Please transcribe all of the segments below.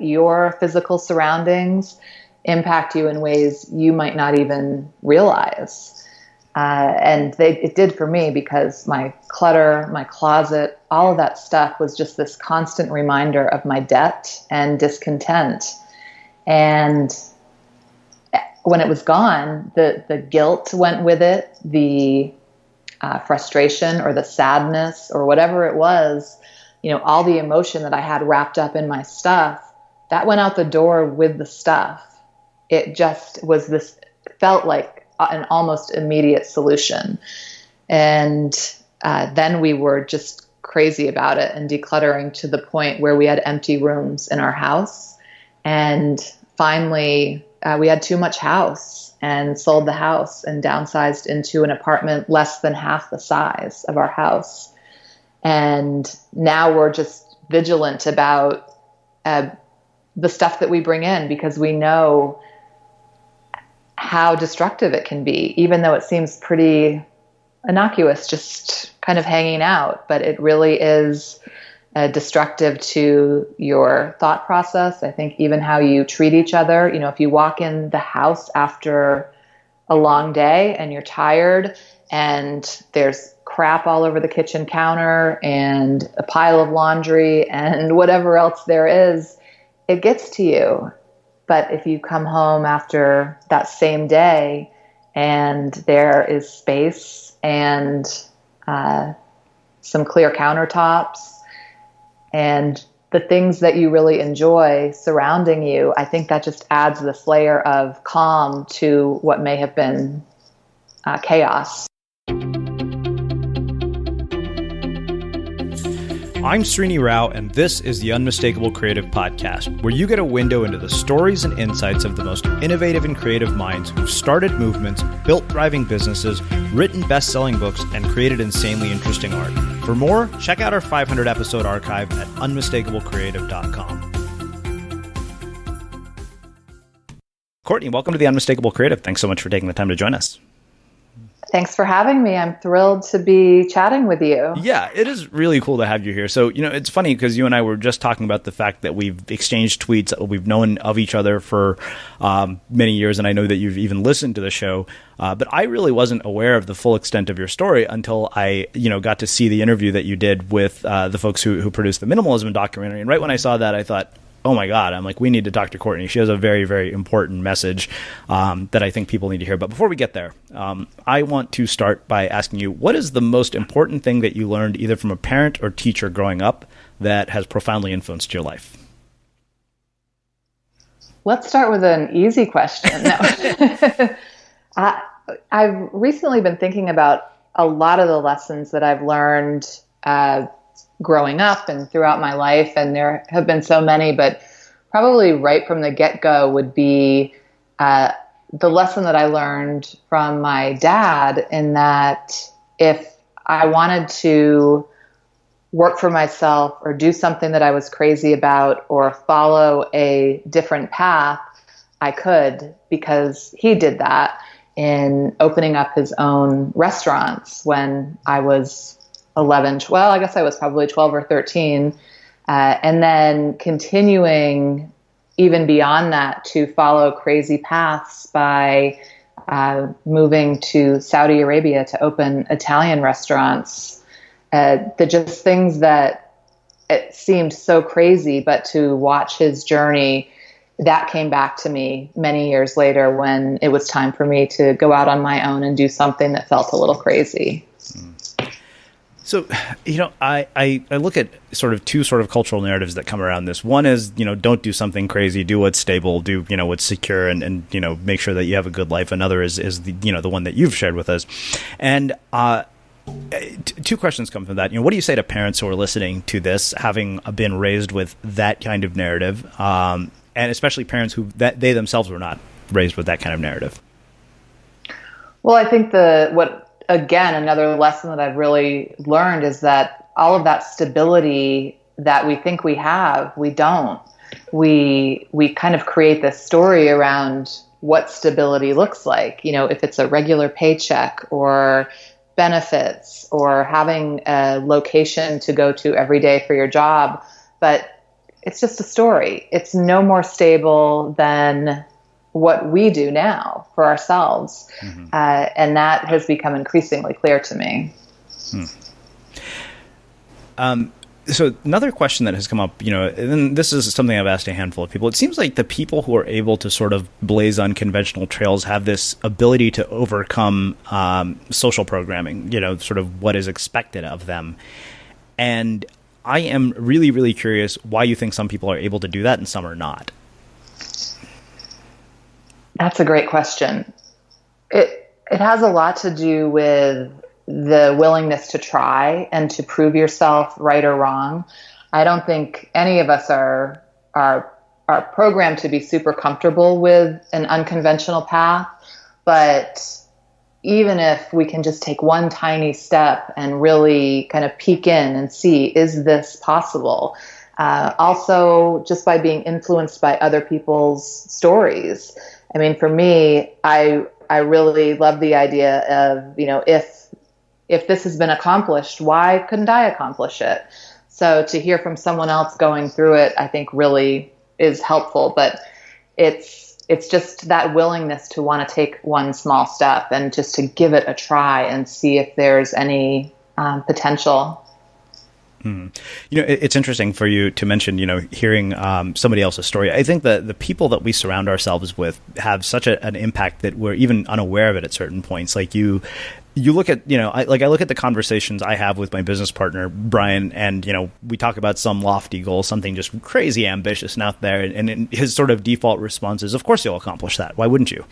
your physical surroundings impact you in ways you might not even realize. It did for me, because my clutter, my closet, all of that stuff was just this constant reminder of my debt and discontent. And when it was gone, the guilt went with it, the frustration or the sadness or whatever it was, all the emotion that I had wrapped up in my stuff, that went out the door with the stuff. It just was felt like an almost immediate solution. And then we were just crazy about it and decluttering to the point where we had empty rooms in our house. And finally, we had too much house and sold the house and downsized into an apartment less than half the size of our house. And now we're just vigilant about the stuff that we bring in, because we know how destructive it can be, even though it seems pretty innocuous, just kind of hanging out. But it really is destructive to your thought process. I think even how you treat each other. If you walk in the house after a long day and you're tired and there's crap all over the kitchen counter and a pile of laundry and whatever else there is, it gets to you. But if you come home after that same day and there is space and some clear countertops and the things that you really enjoy surrounding you, I think that just adds this layer of calm to what may have been chaos. I'm Srini Rao, and this is the Unmistakable Creative Podcast, where you get a window into the stories and insights of the most innovative and creative minds who've started movements, built thriving businesses, written best-selling books, and created insanely interesting art. For more, check out our 500-episode archive at unmistakablecreative.com. Courtney, welcome to the Unmistakable Creative. Thanks so much for taking the time to join us. Thanks for having me. I'm thrilled to be chatting with you. Yeah, it is really cool to have you here. So, it's funny because you and I were just talking about the fact that we've exchanged tweets. We've known of each other for many years, and I know that you've even listened to the show. But I really wasn't aware of the full extent of your story until I, got to see the interview that you did with the folks who produced the Minimalism documentary. And right when I saw that, I thought, oh my God, I'm like, we need to talk to Courtney. She has a very, very important message that I think people need to hear. But before we get there, I want to start by asking you, what is the most important thing that you learned either from a parent or teacher growing up that has profoundly influenced your life? Let's start with an easy question. No. I've recently been thinking about a lot of the lessons that I've learned growing up and throughout my life, and there have been so many, but probably right from the get-go would be the lesson that I learned from my dad, in that if I wanted to work for myself or do something that I was crazy about or follow a different path, I could, because he did that in opening up his own restaurants when I was 11, well, I guess I was probably 12 or 13, and then continuing even beyond that to follow crazy paths by moving to Saudi Arabia to open Italian restaurants. The just things that it seemed so crazy, but to watch his journey, that came back to me many years later when it was time for me to go out on my own and do something that felt a little crazy. So, I look at two cultural narratives that come around this. One is, don't do something crazy, do what's stable, do, what's secure, and make sure that you have a good life. Another is the one that you've shared with us. And two questions come from that. What do you say to parents who are listening to this, having been raised with that kind of narrative, and especially parents that they themselves were not raised with that kind of narrative? Well, I think again, another lesson that I've really learned is that all of that stability that we think we have, we don't. We kind of create this story around what stability looks like. If it's a regular paycheck or benefits or having a location to go to every day for your job. But it's just a story. It's no more stable than what we do now for ourselves. And that has become increasingly clear to me. So another question that has come up, and this is something I've asked a handful of people. It seems like the people who are able to sort of blaze unconventional trails have this ability to overcome social programming, sort of what is expected of them. And I am really, really curious why you think some people are able to do that and some are not. That's a great question. It has a lot to do with the willingness to try and to prove yourself right or wrong. I don't think any of us are programmed to be super comfortable with an unconventional path, but even if we can just take one tiny step and really kind of peek in and see, is this possible? Also, just by being influenced by other people's stories. I mean, for me, I really love the idea of, if this has been accomplished, why couldn't I accomplish it? So to hear from someone else going through it, I think really is helpful. But it's just that willingness to want to take one small step and just to give it a try and see if there's any potential. It's interesting for you to mention, hearing somebody else's story. I think that the people that we surround ourselves with have such an impact that we're even unaware of it at certain points. Like you look at, I look at the conversations I have with my business partner, Brian, and, we talk about some lofty goal, something just crazy ambitious and out there. And his sort of default response is, of course you'll accomplish that. Why wouldn't you?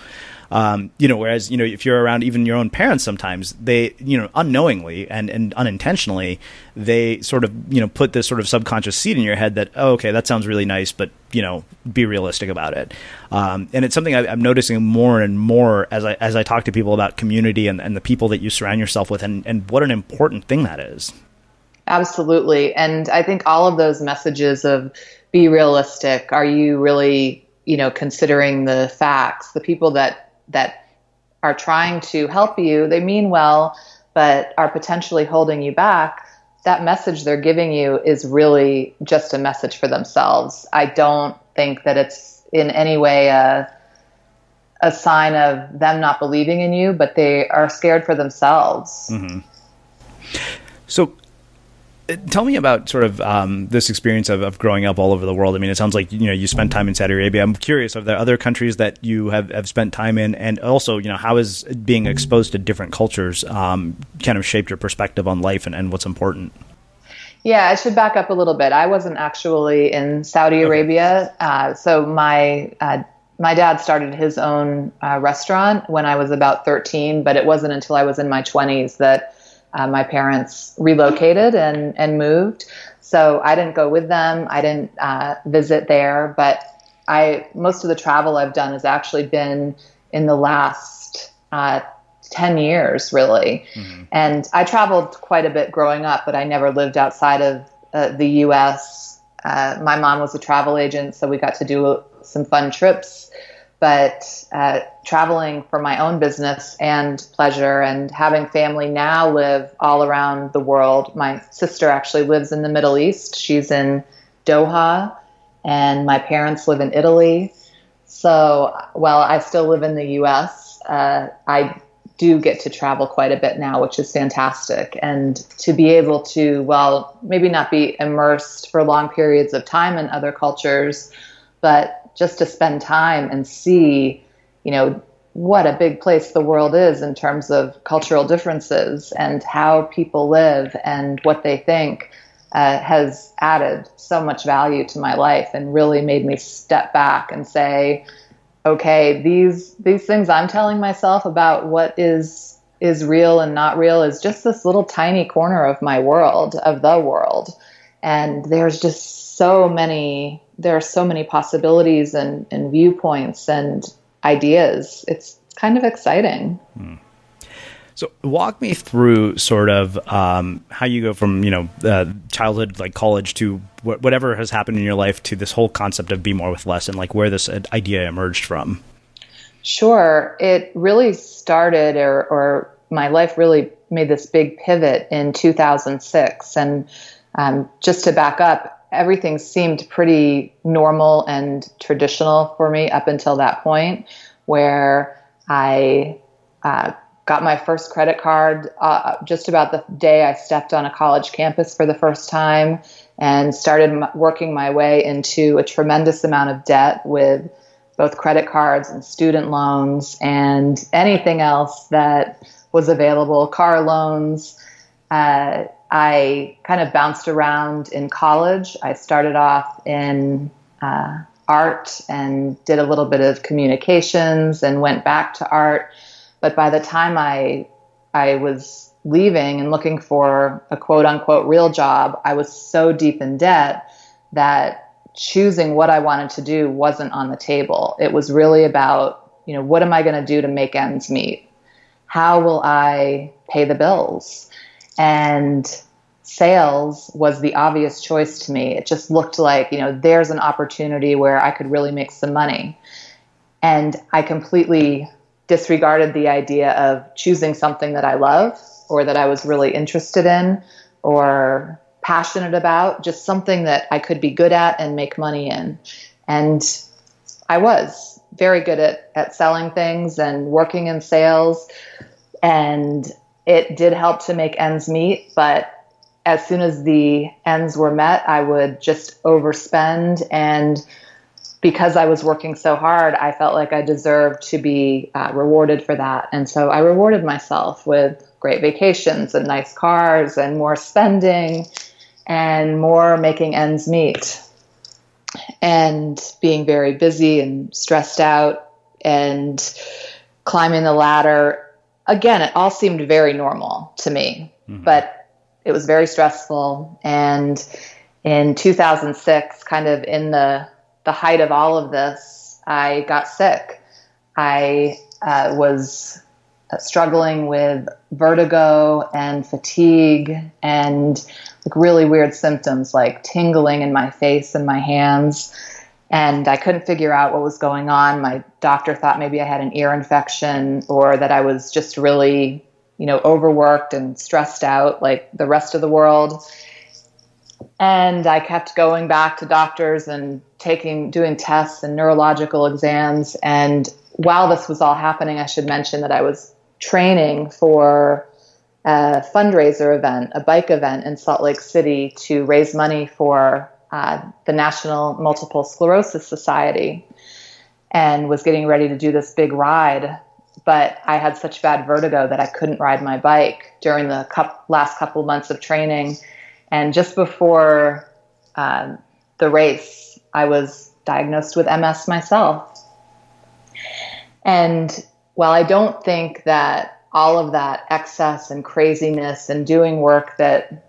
Whereas, if you're around even your own parents, sometimes they, unknowingly and unintentionally, they sort of, put this sort of subconscious seed in your head that, oh, okay, that sounds really nice, but, be realistic about it. And it's something I'm noticing more and more as I talk to people about community and the people that you surround yourself with and what an important thing that is. Absolutely. And I think all of those messages of be realistic, are you really, considering the facts, the people that are trying to help you, they mean well, but are potentially holding you back, that message they're giving you is really just a message for themselves. I don't think that it's in any way a sign of them not believing in you, but they are scared for themselves. Mm-hmm. So tell me about sort of this experience of growing up all over the world. I mean, it sounds like, you spent time in Saudi Arabia. I'm curious, are there other countries that you have spent time in? And also, how has being exposed to different cultures kind of shaped your perspective on life and what's important? Yeah, I should back up a little bit. I wasn't actually in Saudi Arabia. So my dad started his own restaurant when I was about 13, but it wasn't until I was in my 20s that my parents relocated and moved. So I didn't go with them. I didn't visit there, but most of the travel I've done has actually been in the last 10 years, really. Mm-hmm. And I traveled quite a bit growing up, but I never lived outside of the U.S. My mom was a travel agent, so we got to do some fun trips. But traveling for my own business and pleasure and having family now live all around the world. My sister actually lives in the Middle East. She's in Doha, and my parents live in Italy. So while I still live in the U.S., I do get to travel quite a bit now, which is fantastic. And to be able to, well, maybe not be immersed for long periods of time in other cultures, but just to spend time and see, what a big place the world is in terms of cultural differences and how people live and what they think has added so much value to my life and really made me step back and say, okay, these things I'm telling myself about what is real and not real is just this little tiny corner of my world, of the world. And there's just there are so many possibilities and viewpoints and ideas. It's kind of exciting. So walk me through sort of how you go from, childhood, like college, to whatever has happened in your life, to this whole concept of be more with less, and like where this idea emerged from. Sure. It really started or my life really made this big pivot in 2006. And just to back up, everything seemed pretty normal and traditional for me up until that point, where I got my first credit card just about the day I stepped on a college campus for the first time, and started working my way into a tremendous amount of debt with both credit cards and student loans and anything else that was available, car loans. I kind of bounced around in college. I started off in art and did a little bit of communications and went back to art. But by the time I was leaving and looking for a quote unquote real job, I was so deep in debt that choosing what I wanted to do wasn't on the table. It was really about, what am I going to do to make ends meet? How will I pay the bills? And sales was the obvious choice to me. It just looked like, there's an opportunity where I could really make some money. And I completely disregarded the idea of choosing something that I love or that I was really interested in or passionate about, just something that I could be good at and make money in. And I was very good at selling things and working in sales. And it did help to make ends meet, but as soon as the ends were met, I would just overspend. And because I was working so hard, I felt like I deserved to be rewarded for that. And so I rewarded myself with great vacations and nice cars and more spending and more making ends meet and being very busy and stressed out and climbing the ladder. Again, it all seemed very normal to me, but it was very stressful. And in 2006, kind of in the height of all of this, I got sick. I was struggling with vertigo and fatigue and really weird symptoms like tingling in my face and my hands. And I couldn't figure out what was going on. My doctor thought maybe I had an ear infection or that I was just really, overworked and stressed out like the rest of the world. And I kept going back to doctors and doing tests and neurological exams. And while this was all happening, I should mention that I was training for a fundraiser event, a bike event in Salt Lake City to raise money for the National Multiple Sclerosis Society, and was getting ready to do this big ride. But I had such bad vertigo that I couldn't ride my bike during the last couple months of training. And just before the race, I was diagnosed with MS myself. And while I don't think that all of that excess and craziness and doing work that,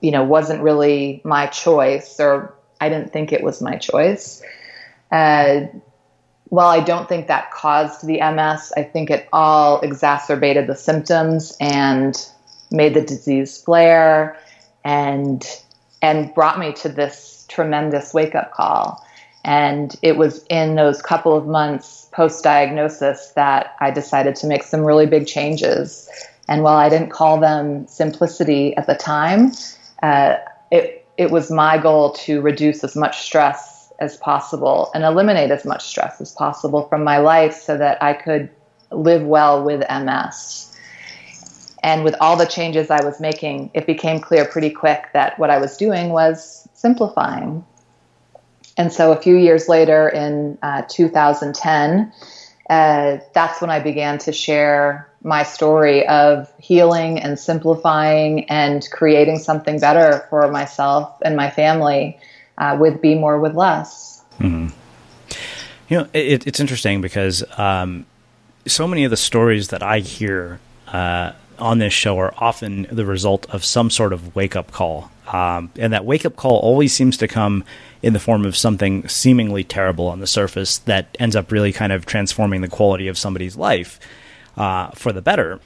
wasn't really my choice, or I didn't think it was my choice, while I don't think that caused the MS, I think it all exacerbated the symptoms and made the disease flare and brought me to this tremendous wake-up call. And it was in those couple of months post-diagnosis that I decided to make some really big changes. And while I didn't call them simplicity at the time, it was my goal to reduce as much stress as possible and eliminate as much stress as possible from my life so that I could live well with MS. And with all the changes I was making, it became clear pretty quick that what I was doing was simplifying. And so a few years later in 2010, that's when I began to share my story of healing and simplifying and creating something better for myself and my family with Be More with Less. Mm-hmm. It's interesting because so many of the stories that I hear on this show are often the result of some sort of wake-up call. And that wake-up call always seems to come in the form of something seemingly terrible on the surface that ends up really kind of transforming the quality of somebody's life for the better.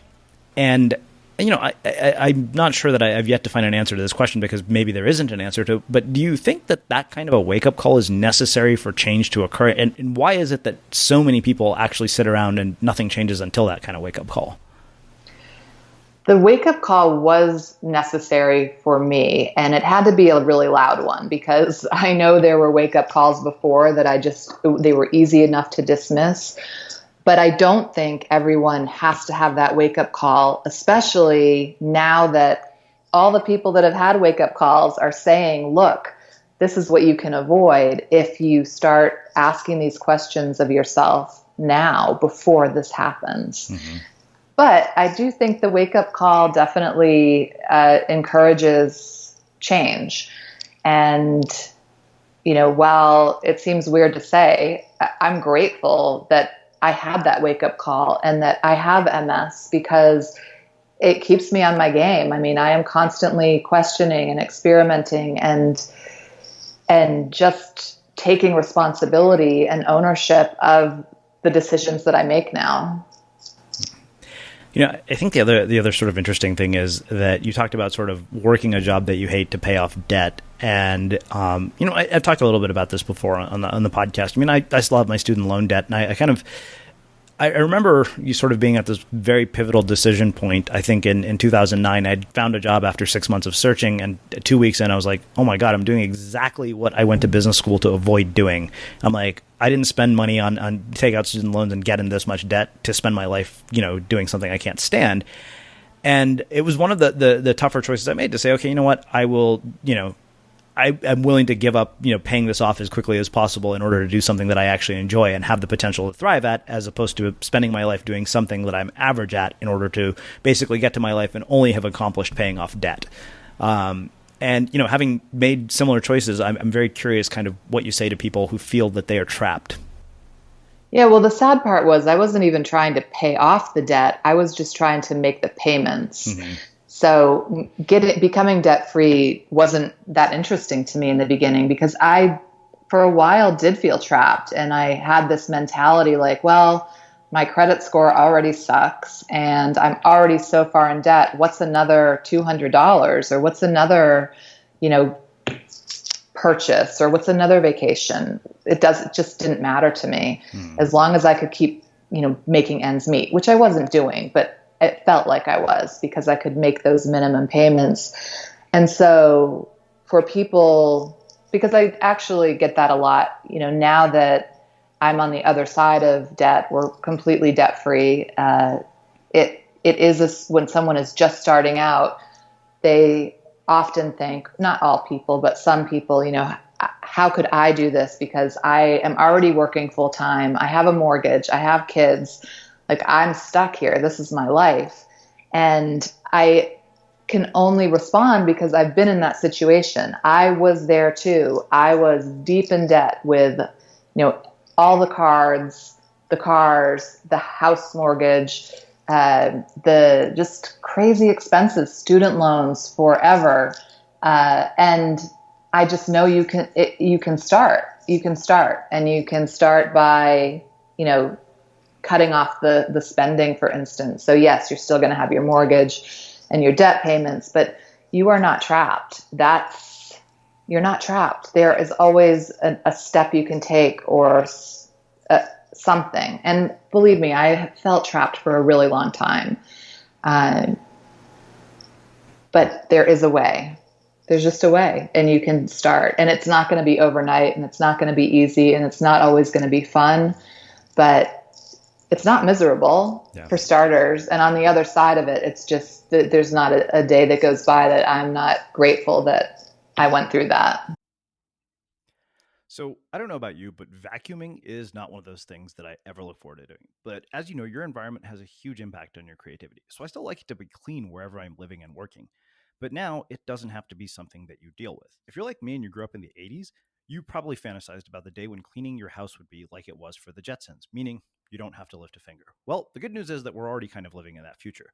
And, I'm not sure that I've yet to find an answer to this question because maybe there isn't an answer to it, but do you think that kind of a wake-up call is necessary for change to occur? And why is it that so many people actually sit around and nothing changes until that kind of wake-up call? The wake up call was necessary for me, and it had to be a really loud one because I know there were wake up calls before that they were easy enough to dismiss. But I don't think everyone has to have that wake up call, especially now that all the people that have had wake up calls are saying, look, this is what you can avoid if you start asking these questions of yourself now before this happens. Mm-hmm. But I do think the wake up call definitely encourages change. And, while it seems weird to say, I'm grateful that I had that wake up call and that I have MS because it keeps me on my game. I mean, I am constantly questioning and experimenting and just taking responsibility and ownership of the decisions that I make now. I think the other sort of interesting thing is that you talked about sort of working a job that you hate to pay off debt. And, I've talked a little bit about this before on the podcast. I mean, I still have my student loan debt, and I remember you sort of being at this very pivotal decision point. I think in 2009, I'd found a job after 6 months of searching, and 2 weeks in, I was like, oh my God, I'm doing exactly what I went to business school to avoid doing. I'm like, I didn't spend money on take out student loans and get in this much debt to spend my life, doing something I can't stand. And it was one of the tougher choices I made to say, okay, you know what, I will, I'm willing to give up, paying this off as quickly as possible in order to do something that I actually enjoy and have the potential to thrive at, as opposed to spending my life doing something that I'm average at in order to basically get to my life and only have accomplished paying off debt. And, having made similar choices, I'm very curious kind of what you say to people who feel that they are trapped. Yeah, well, the sad part was I wasn't even trying to pay off the debt. I was just trying to make the payments. Mm-hmm. So becoming debt-free wasn't that interesting to me in the beginning because I, for a while, did feel trapped. And I had this mentality like, well, my credit score already sucks and I'm already so far in debt. What's another $200 or what's another, purchase or what's another vacation? It just didn't matter to me as long as I could keep, making ends meet, which I wasn't doing, but it felt like I was because I could make those minimum payments. And so for people, because I actually get that a lot, now that I'm on the other side of debt, we're completely debt free. It is when someone is just starting out, they often think, not all people, but some people, how could I do this? Because I am already working full time. I have a mortgage. I have kids. Like I'm stuck here. This is my life. And I can only respond because I've been in that situation. I was there too. I was deep in debt with, all the cards, the cars, the house mortgage, the just crazy expenses, student loans forever. And I just know you can start and you can start by, cutting off the spending, for instance. So yes, you're still going to have your mortgage and your debt payments, but you are not trapped. You're not trapped. There is always a step you can take or something. And believe me, I have felt trapped for a really long time. But there is a way. There's just a way, and you can start. And it's not going to be overnight, and it's not going to be easy, and it's not always going to be fun, but it's not miserable for starters. And on the other side of it, it's just that there's not a day that goes by that I'm not grateful that I went through that. So I don't know about you, but vacuuming is not one of those things that I ever look forward to doing. But as you know, your environment has a huge impact on your creativity. So I still like it to be clean wherever I'm living and working. But now it doesn't have to be something that you deal with. If you're like me and you grew up in the 80s, you probably fantasized about the day when cleaning your house would be like it was for the Jetsons, meaning you don't have to lift a finger. Well, the good news is that we're already kind of living in that future.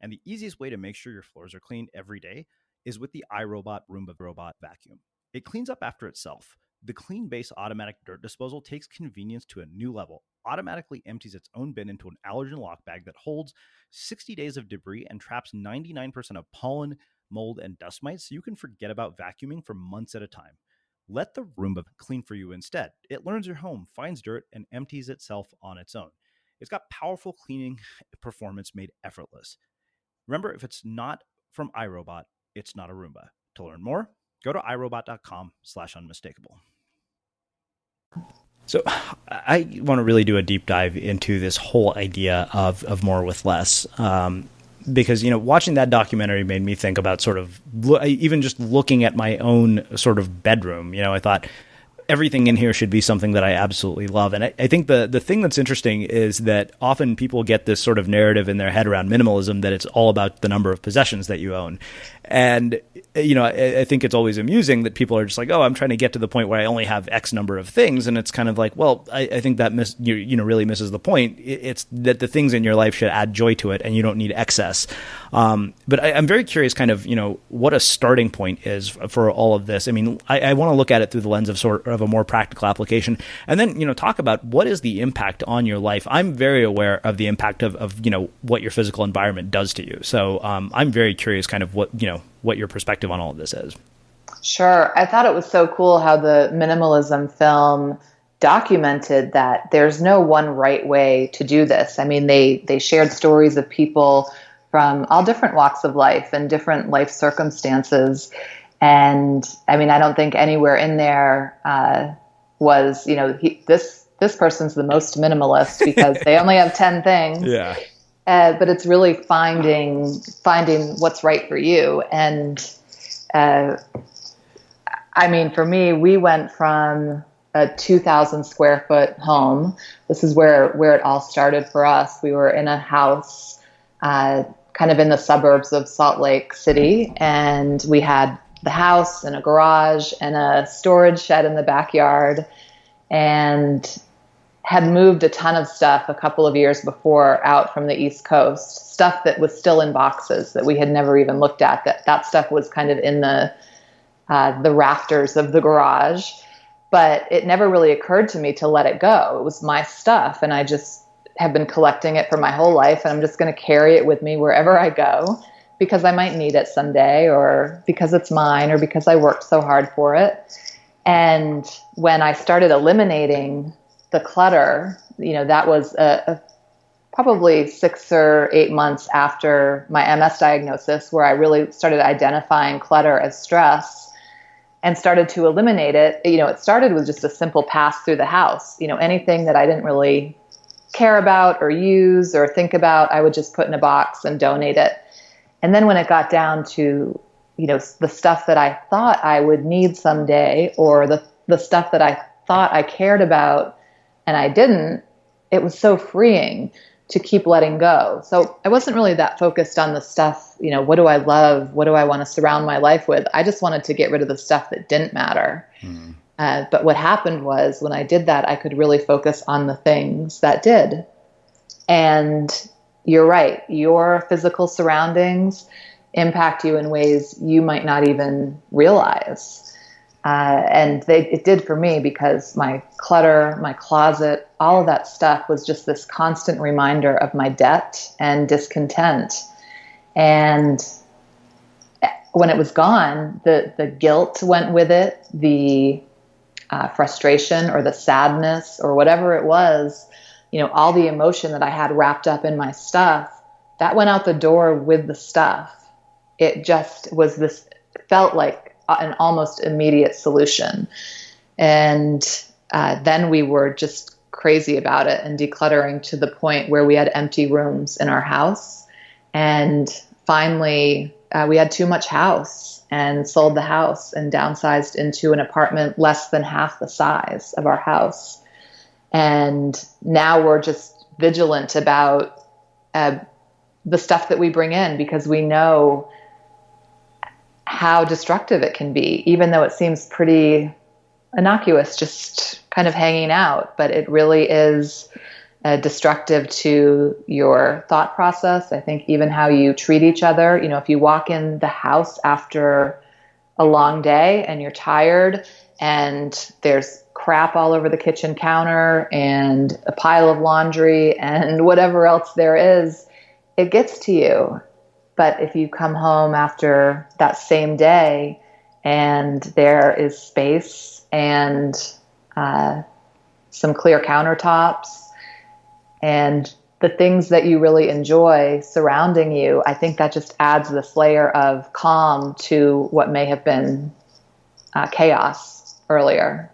And the easiest way to make sure your floors are clean every day is with the iRobot Roomba Robot Vacuum. It cleans up after itself. The Clean Base automatic dirt disposal takes convenience to a new level, automatically empties its own bin into an allergen lock bag that holds 60 days of debris and traps 99% of pollen, mold, and dust mites, so you can forget about vacuuming for months at a time. Let the Roomba clean for you instead. It learns your home, finds dirt, and empties itself on its own. It's got powerful cleaning performance made effortless. Remember, if it's not from iRobot, it's not a Roomba. To learn more, go to irobot.com/unmistakable. So I want to really do a deep dive into this whole idea of more with less. Because, watching that documentary made me think about sort of even just looking at my own sort of bedroom. I thought everything in here should be something that I absolutely love. And I think the thing that's interesting is that often people get this sort of narrative in their head around minimalism that it's all about the number of possessions that you own. And, I think it's always amusing that people are just like, oh, I'm trying to get to the point where I only have X number of things. And it's kind of like, well, I think that really misses the point. It's that the things in your life should add joy to it and you don't need excess. But I'm very curious kind of, what a starting point is for all of this. I mean, I want to look at it through the lens of sort of a more practical application and then, talk about what is the impact on your life. I'm very aware of the impact of what your physical environment does to you. So I'm very curious kind of what your perspective on all of this is. Sure. I thought it was so cool how the minimalism film documented that there's no one right way to do this. I mean, they shared stories of people from all different walks of life and different life circumstances. And I mean, I don't think anywhere in there was, this person's the most minimalist because they only have 10 things. Yeah. But it's really finding what's right for you. And I mean, for me, we went from a 2,000 square foot home. This is where it all started for us. We were in a house kind of in the suburbs of Salt Lake City, and we had the house and a garage and a storage shed in the backyard, and had moved a ton of stuff a couple of years before out from the East Coast, stuff that was still in boxes that we had never even looked at. That stuff was kind of in the rafters of the garage, but it never really occurred to me to let it go. It was my stuff, and I just have been collecting it for my whole life, and I'm just going to carry it with me wherever I go because I might need it someday, or because it's mine, or because I worked so hard for it. And when I started eliminating the clutter, that was probably 6 or 8 months after my MS diagnosis, where I really started identifying clutter as stress and started to eliminate it. It started with just a simple pass through the house. Anything that I didn't really care about or use or think about, I would just put in a box and donate it. And then when it got down to, the stuff that I thought I would need someday, or the stuff that I thought I cared about and I didn't, it was so freeing to keep letting go. So I wasn't really that focused on the stuff, what do I love? What do I want to surround my life with? I just wanted to get rid of the stuff that didn't matter. Mm. But what happened was when I did that, I could really focus on the things that did. And you're right. Your physical surroundings impact you in ways you might not even realize. And it did for me, because my clutter, my closet, all of that stuff was just this constant reminder of my debt and discontent. And when it was gone, the guilt went with it, the frustration or the sadness or whatever it was, all the emotion that I had wrapped up in my stuff, that went out the door with the stuff. It just was felt like an almost immediate solution. And then we were just crazy about it and decluttering to the point where we had empty rooms in our house. And finally, we had too much house and sold the house and downsized into an apartment less than half the size of our house. And now we're just vigilant about the stuff that we bring in, because we know how destructive it can be, even though it seems pretty innocuous, just kind of hanging out. But it really is destructive to your thought process. I think even how you treat each other. If you walk in the house after a long day and you're tired and there's crap all over the kitchen counter and a pile of laundry and whatever else there is, it gets to you. But if you come home after that same day and there is space and some clear countertops and the things that you really enjoy surrounding you, I think that just adds this layer of calm to what may have been chaos earlier.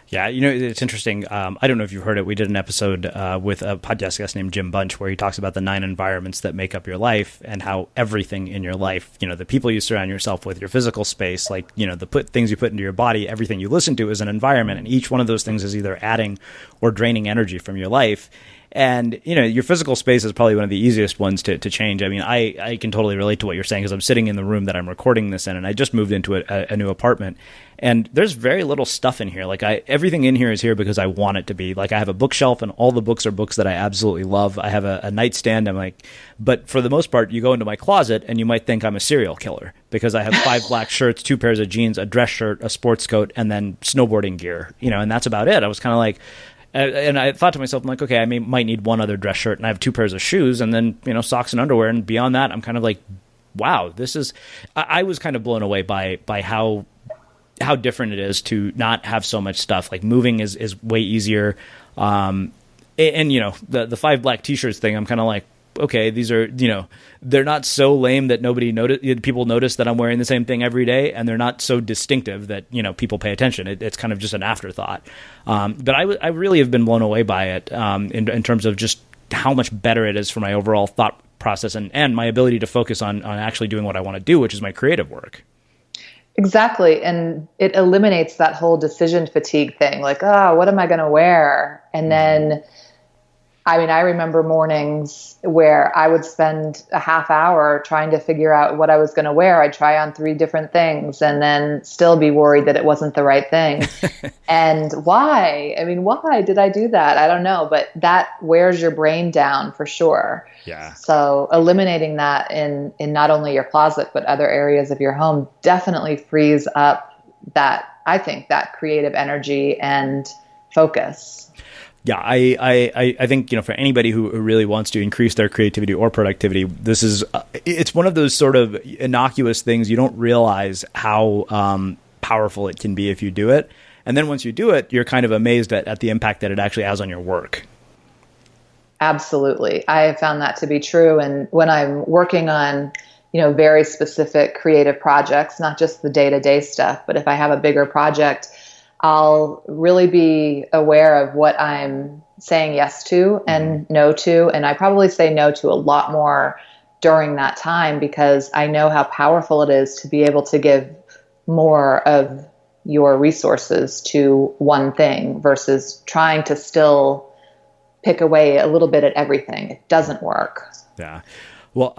Yeah, it's interesting. I don't know if you've heard it. We did an episode with a podcast guest named Jim Bunch where he talks about the 9 environments that make up your life and how everything in your life, the people you surround yourself with, your physical space, like, the things you put into your body, everything you listen to is an environment. And each one of those things is either adding or draining energy from your life. And, your physical space is probably one of the easiest ones to change. I mean, I can totally relate to what you're saying because I'm sitting in the room that I'm recording this in, and I just moved into a new apartment. And there's very little stuff in here. Like everything in here is here because I want it to be. Like I have a bookshelf and all the books are books that I absolutely love. I have a nightstand. But for the most part, you go into my closet and you might think I'm a serial killer because I have 5 black shirts, 2 pairs of jeans, a dress shirt, a sports coat, and then snowboarding gear, and that's about it. I was kind of like, and I thought to myself, I'm like, okay, I might need one other dress shirt and I have 2 pairs of shoes and then, socks and underwear. And beyond that, I'm kind of like, wow, I was kind of blown away by how different it is to not have so much stuff. Like moving is way easier. And the 5 black t-shirts thing, I'm kind of like, okay, these are, they're not so lame that people notice that I'm wearing the same thing every day, and they're not so distinctive that, people pay attention. It's kind of just an afterthought. But I really have been blown away by it in terms of just how much better it is for my overall thought process and my ability to focus on actually doing what I want to do, which is my creative work. Exactly. And it eliminates that whole decision fatigue thing. Like, what am I going to wear? And then, I remember mornings where I would spend a half hour trying to figure out what I was going to wear. I'd try on 3 different things and then still be worried that it wasn't the right thing. And why? Why did I do that? I don't know, but that wears your brain down for sure. Yeah. So eliminating that in not only your closet, but other areas of your home definitely frees up I think that creative energy and focus. Yeah, I think, for anybody who really wants to increase their creativity or productivity, this is, it's one of those sort of innocuous things. You don't realize how powerful it can be if you do it. And then once you do it, you're kind of amazed at the impact that it actually has on your work. Absolutely. I have found that to be true. And when I'm working on, very specific creative projects, not just the day-to-day stuff, but if I have a bigger project, I'll really be aware of what I'm saying yes to and no to. And I probably say no to a lot more during that time because I know how powerful it is to be able to give more of your resources to one thing versus trying to still pick away a little bit at everything. It doesn't work. Yeah. Well,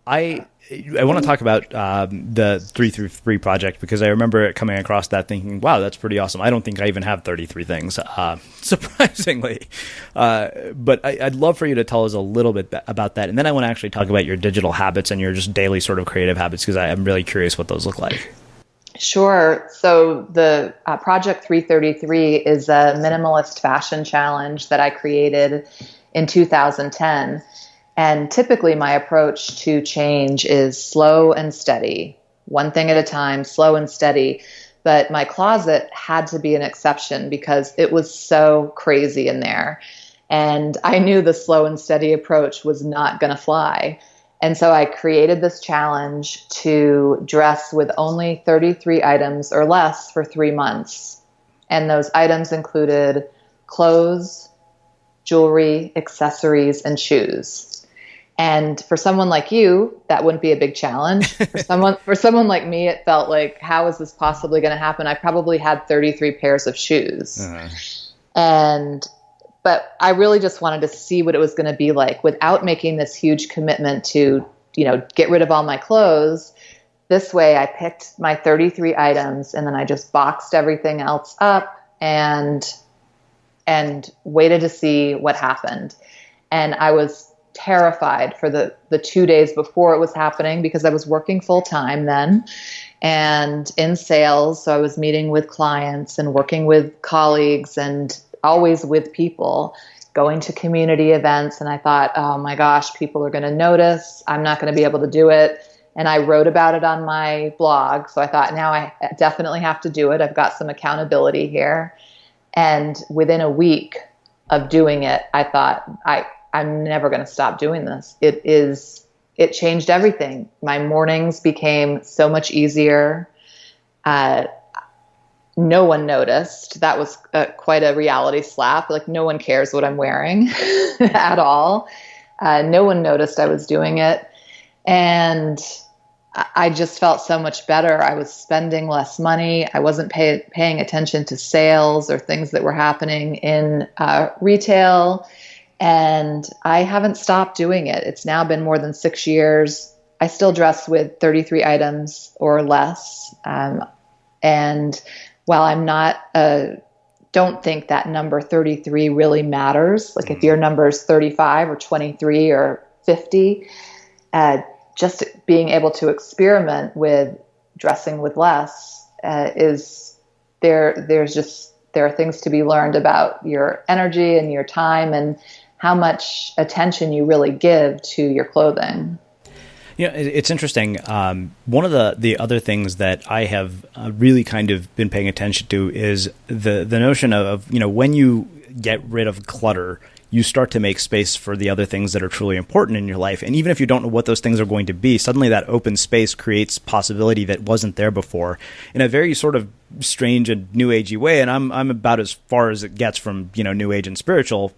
I want to talk about the 3-through-3 project because I remember coming across that thinking, wow, that's pretty awesome. I don't think I even have 33 things, surprisingly. But I'd love for you to tell us a little bit about that. And then I want to actually talk about your digital habits and your just daily sort of creative habits because I'm really curious what those look like. Sure. So the Project 333 is a minimalist fashion challenge that I created in 2010. And typically my approach to change is slow and steady, one thing at a time, slow and steady. But my closet had to be an exception because it was so crazy in there. And I knew the slow and steady approach was not going to fly. And so I created this challenge to dress with only 33 items or less for 3 months. And those items included clothes, jewelry, accessories, and shoes. And for someone like you, that wouldn't be a big challenge. For someone like me, it felt like, how is this possibly going to happen? I probably had 33 pairs of shoes. But I really just wanted to see what it was going to be like without making this huge commitment to, get rid of all my clothes. This way I picked my 33 items and then I just boxed everything else up and waited to see what happened. And I was terrified for the 2 days before it was happening because I was working full time then and in sales. So I was meeting with clients and working with colleagues and always with people, going to community events. And I thought, oh my gosh, people are going to notice. I'm not going to be able to do it. And I wrote about it on my blog. So I thought, now I definitely have to do it. I've got some accountability here. And within a week of doing it, I thought, I I'm never going to stop doing this. It changed everything. My mornings became so much easier. No one noticed. That was quite a reality slap. Like, no one cares what I'm wearing at all. No one noticed I was doing it. And I just felt so much better. I was spending less money. I wasn't paying attention to sales or things that were happening in retail. And I haven't stopped doing it. It's now been more than 6 years. I still dress with 33 items or less. And while I'm not, don't think that number 33 really matters. Like, if your number is 35 or 23 or 50, just being able to experiment with dressing with less there are things to be learned about your energy and your time and how much attention you really give to your clothing. You know, it's interesting. One of the other things that I have really kind of been paying attention to is the notion of, you know, when you get rid of clutter, you start to make space for the other things that are truly important in your life. And even if you don't know what those things are going to be, suddenly that open space creates possibility that wasn't there before in a very sort of strange and new agey way. And I'm about as far as it gets from, you know, new age and spiritual,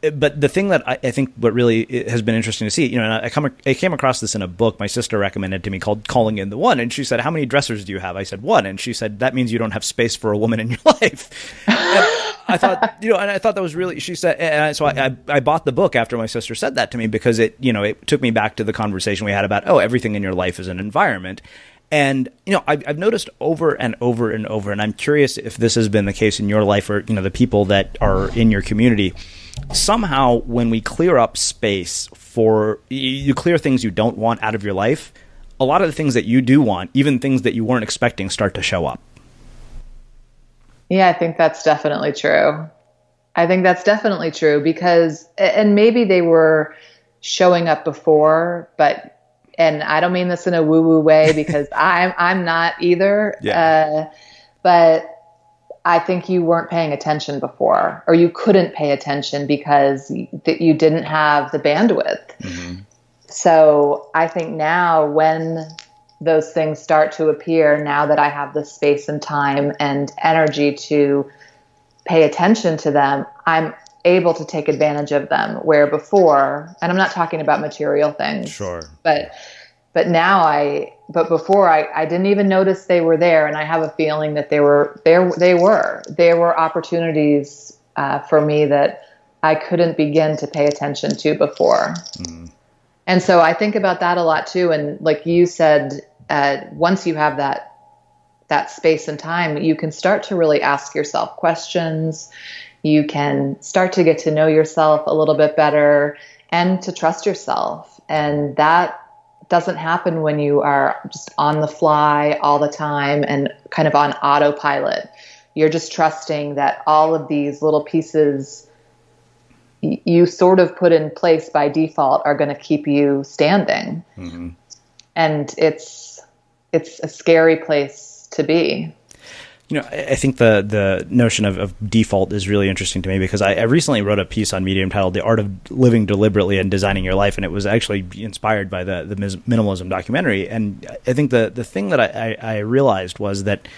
but the thing that I think what really has been interesting to see, you know, and I came across this in a book my sister recommended to me called Calling in the One. And she said, how many dressers do you have? I said, one. And she said, that means you don't have space for a woman in your life. And I thought, you know, and I thought that was really, she said, and so I bought the book after my sister said that to me, because it, you know, it took me back to the conversation we had about, everything in your life is an environment. And, you know, I've noticed over and over and over, and I'm curious if this has been the case in your life or, you know, the people that are in your community. Somehow, when we clear up space for, you clear things you don't want out of your life, a lot of the things that you do want, even things that you weren't expecting, start to show up. Yeah, I think that's definitely true. Because, and maybe they were showing up before, and I don't mean this in a woo-woo way, because I'm not either. Yeah. But I think you weren't paying attention before, or you couldn't pay attention because you didn't have the bandwidth. Mm-hmm. So I think now, when those things start to appear, now that I have the space and time and energy to pay attention to them, I'm able to take advantage of them, where before, and I'm not talking about material things, sure, but before I didn't even notice they were there. And I have a feeling that there were opportunities for me that I couldn't begin to pay attention to before. Mm. And so I think about that a lot too. And like you said, once you have that space and time, you can start to really ask yourself questions. You can start to get to know yourself a little bit better and to trust yourself. And that doesn't happen when you are just on the fly all the time and kind of on autopilot. You're just trusting that all of these little pieces you sort of put in place by default are going to keep you standing. Mm-hmm. And it's a scary place to be. You know, I think the notion of default is really interesting to me, because I recently wrote a piece on Medium titled "The Art of Living Deliberately and Designing Your Life," and it was actually inspired by the Minimalism documentary. And I think the thing that I realized was that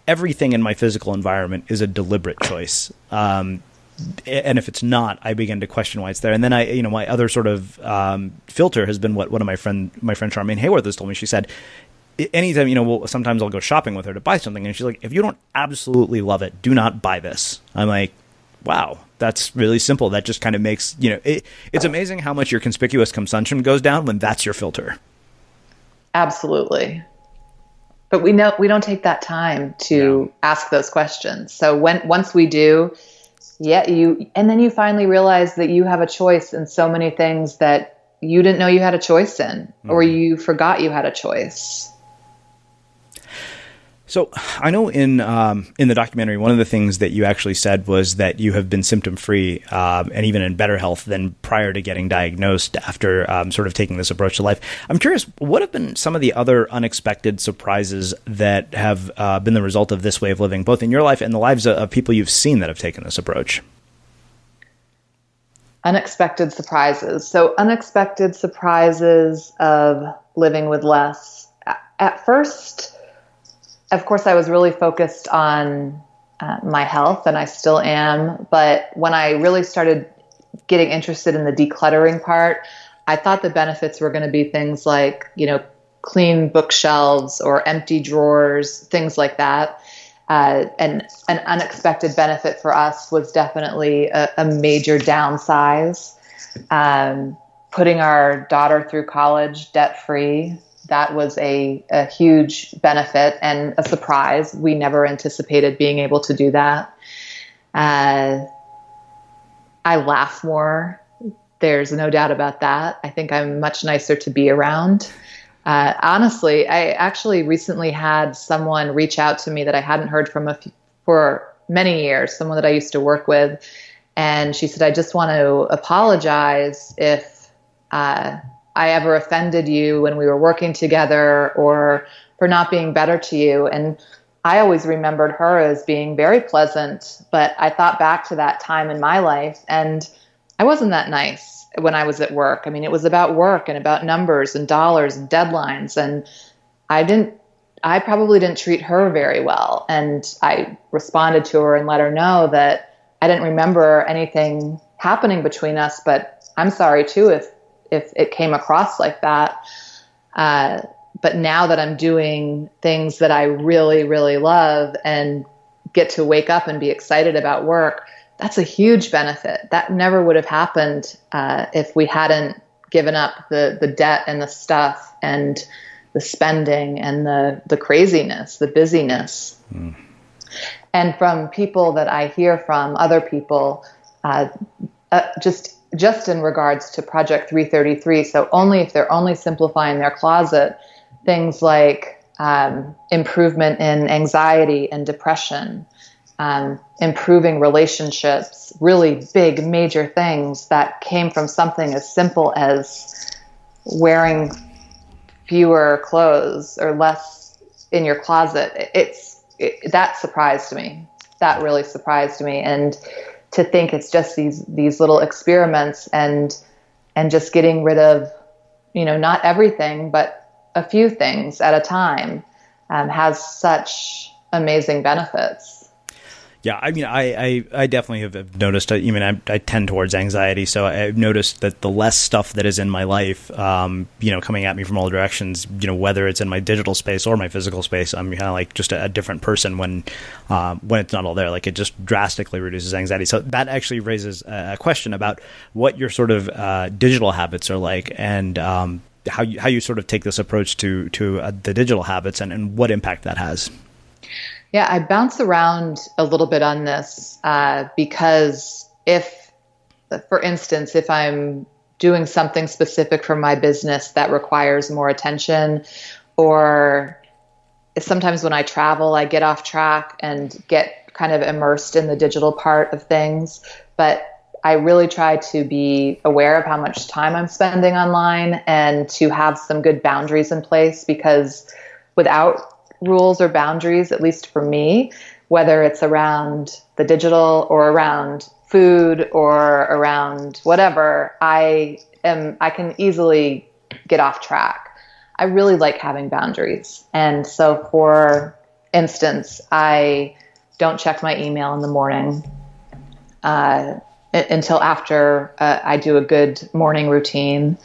everything in my physical environment is a deliberate choice. And if it's not, I begin to question why it's there. And then my other sort of filter has been what one of my friend Charmaine Hayworth has told me. She said, anytime, sometimes I'll go shopping with her to buy something, and she's like, if you don't absolutely love it, do not buy this. I'm like, wow, that's really simple. That just kind of makes, it's amazing how much your conspicuous consumption goes down when that's your filter. Absolutely. But we don't take that time to ask those questions. So once we do, and then you finally realize that you have a choice in so many things that you didn't know you had a choice in, or you forgot you had a choice. So I know in the documentary, one of the things that you actually said was that you have been symptom-free and even in better health than prior to getting diagnosed after sort of taking this approach to life. I'm curious, what have been some of the other unexpected surprises that have been the result of this way of living, both in your life and the lives of people you've seen that have taken this approach? Unexpected surprises. So unexpected surprises of living with less. At first, of course, I was really focused on my health, and I still am. But when I really started getting interested in the decluttering part, I thought the benefits were going to be things like, clean bookshelves or empty drawers, things like that. And an unexpected benefit for us was definitely a major downsize. Putting our daughter through college debt-free, that was a huge benefit and a surprise. We never anticipated being able to do that. I laugh more. There's no doubt about that. I think I'm much nicer to be around. Honestly, I actually recently had someone reach out to me that I hadn't heard from for many years, someone that I used to work with. And she said, I just want to apologize if I ever offended you when we were working together, or for not being better to you. And I always remembered her as being very pleasant, but I thought back to that time in my life, and I wasn't that nice when I was at work. I mean, it was about work and about numbers and dollars and deadlines. And I probably didn't treat her very well. And I responded to her and let her know that I didn't remember anything happening between us, but I'm sorry too if it came across like that. But now that I'm doing things that I really, really love and get to wake up and be excited about work, that's a huge benefit. That never would have happened if we hadn't given up the debt and the stuff and the spending and the craziness, the busyness. Mm. And from people that I hear from, other people, just in regards to Project 333, so only if they're only simplifying their closet, things like improvement in anxiety and depression, improving relationships, really big, major things that came from something as simple as wearing fewer clothes or less in your closet. That surprised me. That really surprised me. And to think it's just these little experiments and just getting rid of, not everything, but a few things at a time, has such amazing benefits. Yeah, I mean, I definitely have noticed, I tend towards anxiety, so I've noticed that the less stuff that is in my life, coming at me from all directions, whether it's in my digital space or my physical space, I'm kind of like just a different person when it's not all there. Like, it just drastically reduces anxiety. So that actually raises a question about what your sort of digital habits are like, and how you sort of take this approach to the digital habits and what impact that has. Yeah, I bounce around a little bit on this because for instance, if I'm doing something specific for my business that requires more attention, or sometimes when I travel, I get off track and get kind of immersed in the digital part of things. But I really try to be aware of how much time I'm spending online and to have some good boundaries in place, because without rules or boundaries, at least for me, whether it's around the digital or around food or around whatever, I can easily get off track. I really like having boundaries. And so, for instance, I don't check my email in the morning until after I do a good morning routine.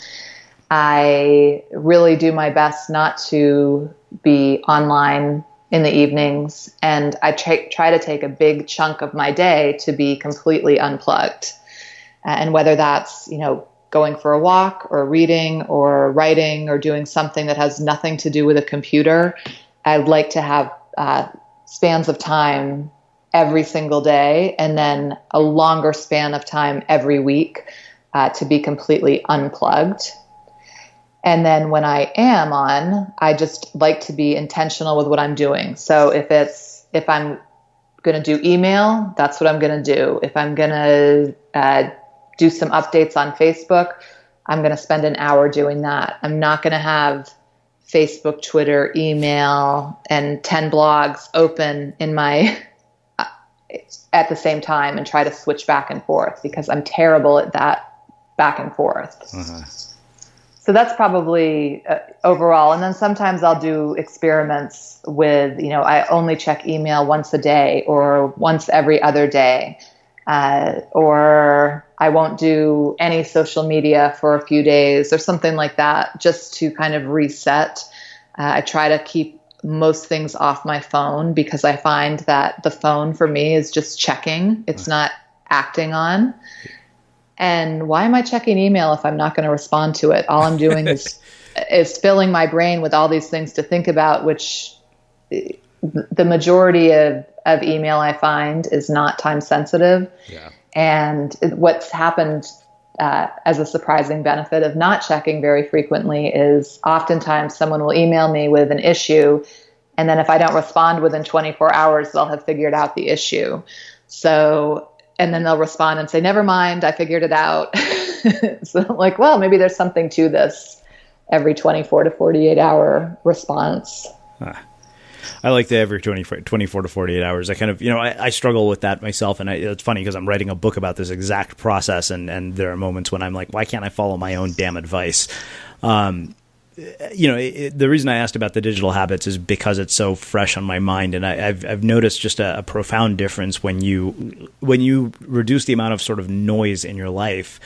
I really do my best not to be online in the evenings, and I try to take a big chunk of my day to be completely unplugged. And whether that's, going for a walk or reading or writing or doing something that has nothing to do with a computer, I'd like to have spans of time every single day, and then a longer span of time every week to be completely unplugged. And then when I am on, I just like to be intentional with what I'm doing. So if I'm going to do email, that's what I'm going to do. If I'm going to do some updates on Facebook, I'm going to spend an hour doing that. I'm not going to have Facebook, Twitter, email, and 10 blogs open in my at the same time and try to switch back and forth, because I'm terrible at that back and forth. So that's probably overall. And then sometimes I'll do experiments with, I only check email once a day or once every other day. Or I won't do any social media for a few days or something like that, just to kind of reset. I try to keep most things off my phone because I find that the phone for me is just checking. It's not acting on. And why am I checking email if I'm not going to respond to it? All I'm doing is filling my brain with all these things to think about, which the majority of email I find is not time sensitive. Yeah. And what's happened as a surprising benefit of not checking very frequently is oftentimes someone will email me with an issue, and then if I don't respond within 24 hours, they'll have figured out the issue. So, and then they'll respond and say, never mind, I figured it out. So I'm like, well, maybe there's something to this every 24 to 48 hour response. I like the every 24 to 48 hours. I kind of, I struggle with that myself. And it's funny because I'm writing a book about this exact process. And there are moments when I'm like, why can't I follow my own damn advice? The reason I asked about the digital habits is because it's so fresh on my mind. And I've noticed just a profound difference when you reduce the amount of sort of noise in your life.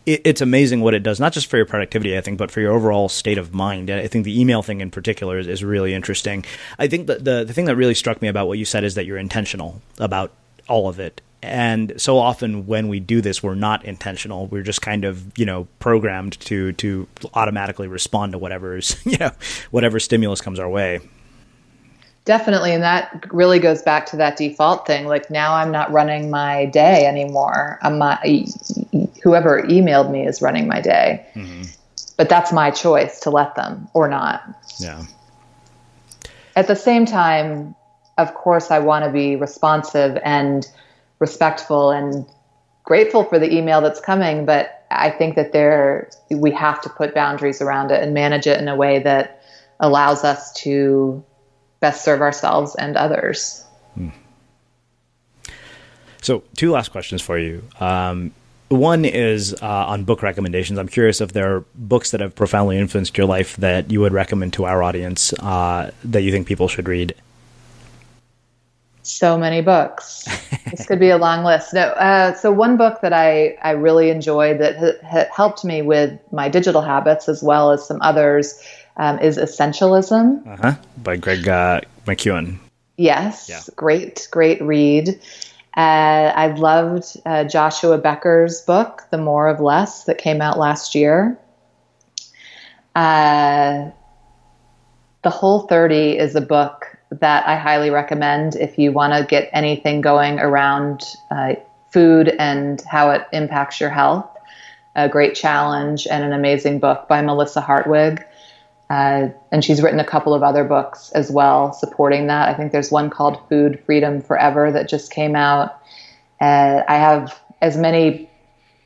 It's amazing what it does, not just for your productivity, I think, but for your overall state of mind. And I think the email thing in particular is really interesting. I think that the thing that really struck me about what you said is that you're intentional about all of it. And so often when we do this, we're not intentional. We're just kind of, programmed to automatically respond to whatever stimulus comes our way. Definitely. And that really goes back to that default thing. Like now I'm not running my day anymore. Whoever emailed me is running my day, but that's my choice to let them or not. Yeah. At the same time, of course, I want to be responsive and respectful and grateful for the email that's coming. But I think that we have to put boundaries around it and manage it in a way that allows us to best serve ourselves and others. So 2 last questions for you. One is on book recommendations. I'm curious if there are books that have profoundly influenced your life that you would recommend to our audience that you think people should read. So many books. This could be a long list. No, so one book that I really enjoyed that helped me with my digital habits as well as some others is Essentialism. By Greg McKeown. Yes. Yeah. Great read. I loved Joshua Becker's book, The More of Less, that came out last year. The Whole 30 is a book that I highly recommend if you want to get anything going around food and how it impacts your health. A great challenge and an amazing book by Melissa Hartwig. And she's written a couple of other books as well supporting that. I think there's one called Food Freedom Forever that just came out. I have as many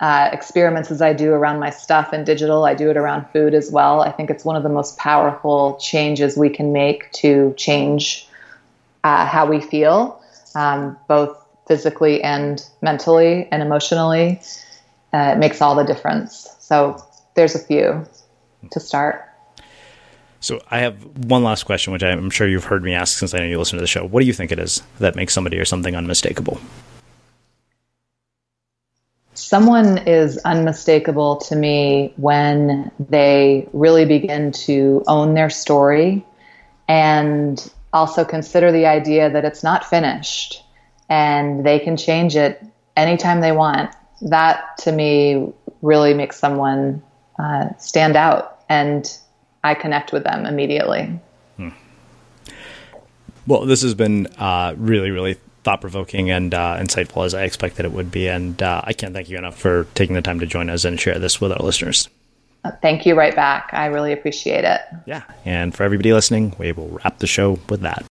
experiments as I do around my stuff and digital. I do it around food as well. I think it's one of the most powerful changes we can make to change how we feel, both physically and mentally and emotionally. It makes all the difference. So there's a few to start. So I have one last question, which I'm sure you've heard me ask since I know you listen to the show. What do you think it is that makes somebody or something unmistakable? Someone is unmistakable to me when they really begin to own their story and also consider the idea that it's not finished and they can change it anytime they want. That to me really makes someone stand out, and I connect with them immediately. Well, this has been really, really thought-provoking and insightful, as I expected it would be. And I can't thank you enough for taking the time to join us and share this with our listeners. Thank you right back. I really appreciate it. Yeah. And for everybody listening, we will wrap the show with that.